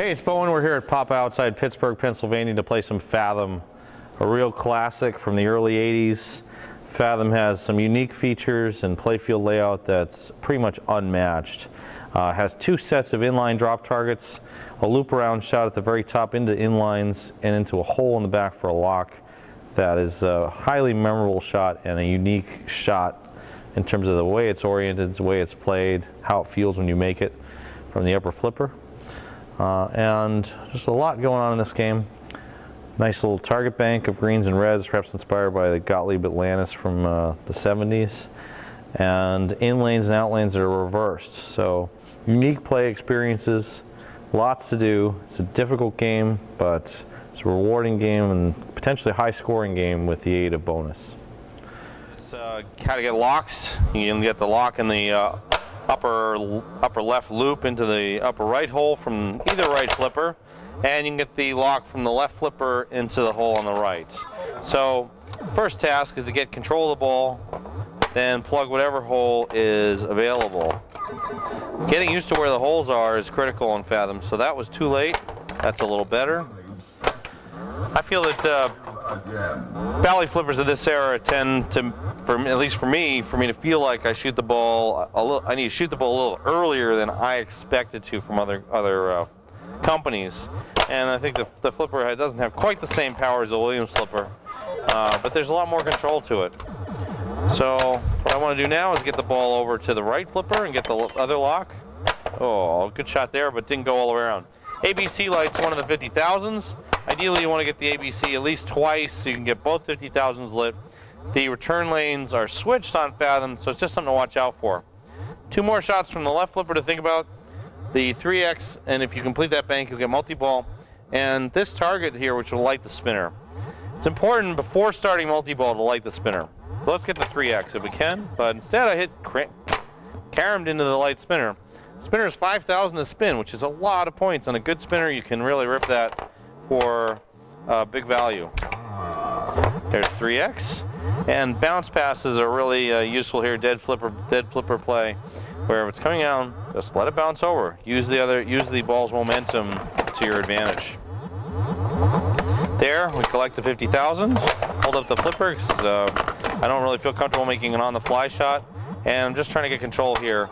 Hey, it's Bowen. We're here at Papa outside Pittsburgh, Pennsylvania to play some Fathom, a real classic from the early 80s. Fathom has some unique features and playfield layout that's pretty much unmatched. Has two sets of inline drop targets, a loop around shot at the very top into inlines and into a hole in the back for a lock. That is a highly memorable shot and a unique shot in terms of the way it's oriented, the way it's played, how it feels when you make it from the upper flipper. And just a lot going on in this game. Nice little target bank of greens and reds, perhaps inspired by the Gottlieb Atlantis from the 70s. And in lanes and out lanes are reversed. So unique play experiences, lots to do. It's a difficult game, but it's a rewarding game and potentially high scoring game with the aid of bonus. It's how to get locks. You can get the lock in the upper left loop into the upper right hole from either right flipper, and you can get the lock from the left flipper into the hole on the right. So first task is to get control of the ball, then plug whatever hole is available. Getting used to where the holes are is critical in Fathom, so that was too late. That's a little better. I feel that Bally flippers of this era tend to, at least for me to feel like I shoot the ball a little. I need to shoot the ball a little earlier than I expected to from other companies, and I think the flipper doesn't have quite the same power as a Williams flipper, but there's a lot more control to it. So what I want to do now is get the ball over to the right flipper and get the other lock. Oh, good shot there, but didn't go all around. ABC light's one of the 50,000s. Ideally, you want to get the ABC at least twice so you can get both 50,000s lit. The return lanes are switched on Fathom, so it's just something to watch out for. Two more shots from the left flipper to think about. The 3X, and if you complete that bank, you'll get multi-ball. And this target here, which will light the spinner. It's important before starting multi-ball to light the spinner. So let's get the 3X if we can, but instead I hit caromed into the light spinner. Spinner is 5,000 to spin, which is a lot of points. On a good spinner, you can really rip that for big value. There's 3X, and bounce passes are really useful here. Dead flipper play, where if it's coming down, just let it bounce over. Use the ball's momentum to your advantage. There, we collect the 50,000. Hold up the flipper because I don't really feel comfortable making an on-the-fly shot, and I'm just trying to get control here.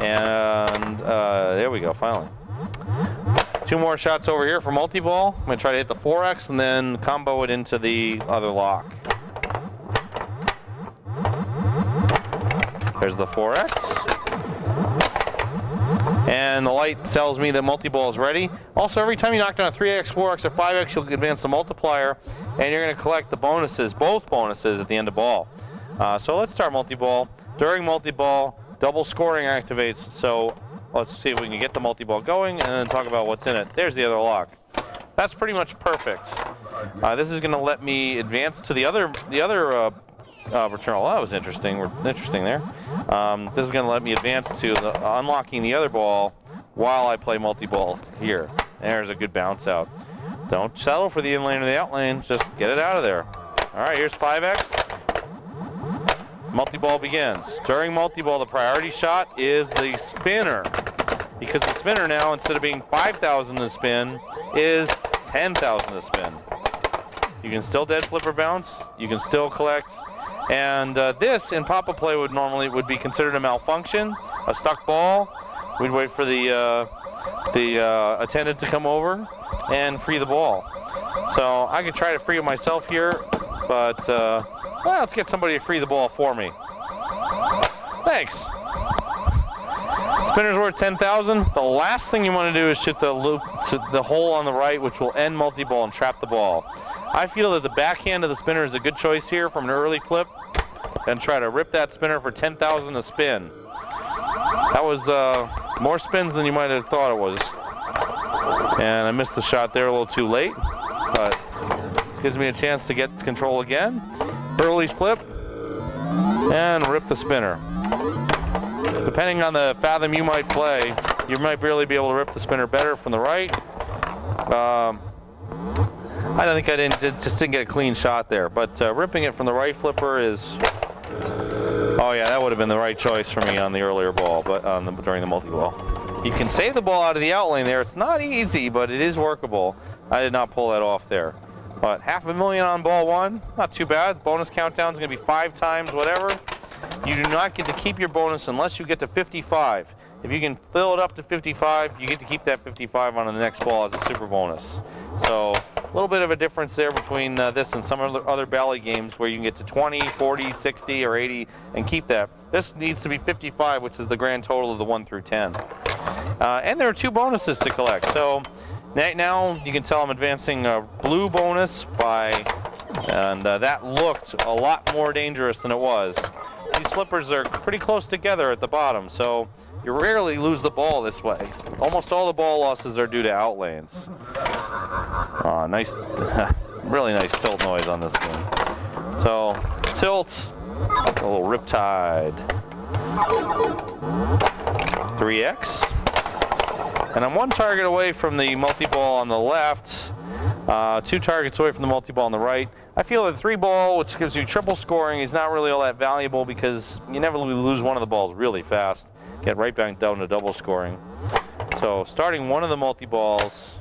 And there we go, finally. Two more shots over here for multi-ball. I'm going to try to hit the 4X and then combo it into the other lock. There's the 4X. And the light tells me that multi-ball is ready. Also, every time you knock down a 3X, 4X, or 5X, you'll advance the multiplier, and you're going to collect the bonuses, both bonuses, at the end of ball. So let's start multi-ball. During multi-ball, double scoring activates, so let's see if we can get the multi-ball going and then talk about what's in it. There's the other lock. That's pretty much perfect. This is going to let me advance to the other return. Oh, that was interesting. Interesting there. This is going to let me advance to unlocking the other ball while I play multi-ball here. There's a good bounce out. Don't settle for the in lane or the out lane. Just get it out of there. All right, here's 5X. Multi-ball begins. During multi-ball, the priority shot is the spinner, because the spinner now, instead of being 5,000 to spin, is 10,000 to spin. You can still dead flipper bounce. You can still collect. And this in Papa play would be considered a malfunction, a stuck ball. We'd wait for the attendant to come over and free the ball. So I could try to free it myself here, but well, let's get somebody to free the ball for me. Thanks. Spinner's worth 10,000. The last thing you want to do is shoot the loop to the hole on the right, which will end multi-ball and trap the ball. I feel that the backhand of the spinner is a good choice here from an early flip, and try to rip that spinner for 10,000 to spin. That was more spins than you might have thought it was. And I missed the shot there a little too late, but this gives me a chance to get control again. Early flip, and rip the spinner. Depending on the Fathom you might play, you might really be able to rip the spinner better from the right. I don't think just didn't get a clean shot there, but ripping it from the right flipper is, oh yeah, that would have been the right choice for me on the earlier ball, but during the multi-ball. You can save the ball out of the out lane there. It's not easy, but it is workable. I did not pull that off there. But $500,000 on ball 1, not too bad. Bonus countdown is going to be 5 times whatever. You do not get to keep your bonus unless you get to 55. If you can fill it up to 55, you get to keep that 55 on the next ball as a super bonus. So a little bit of a difference there between this and some other Bally games where you can get to 20, 40, 60, or 80 and keep that. This needs to be 55, which is the grand total of the 1 through 10. And there are 2 bonuses to collect. So now you can tell I'm advancing a blue bonus and that looked a lot more dangerous than it was. These flippers are pretty close together at the bottom, so you rarely lose the ball this way. Almost all the ball losses are due to out lanes. Nice, really nice tilt noise on this game. So, tilt, a little riptide. 3X. And I'm 1 target away from the multi-ball on the left, 2 targets away from the multi-ball on the right. I feel that 3-ball, which gives you triple scoring, is not really all that valuable because you never lose one of the balls really fast. Get right back down to double scoring. So starting one of the multi-balls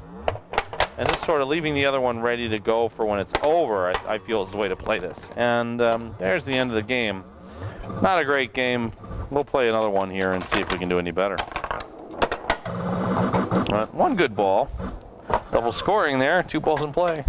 and just sort of leaving the other one ready to go for when it's over, I feel is the way to play this. And there's the end of the game. Not a great game. We'll play another one here and see if we can do any better. One good ball. Double scoring there, 2 balls in play.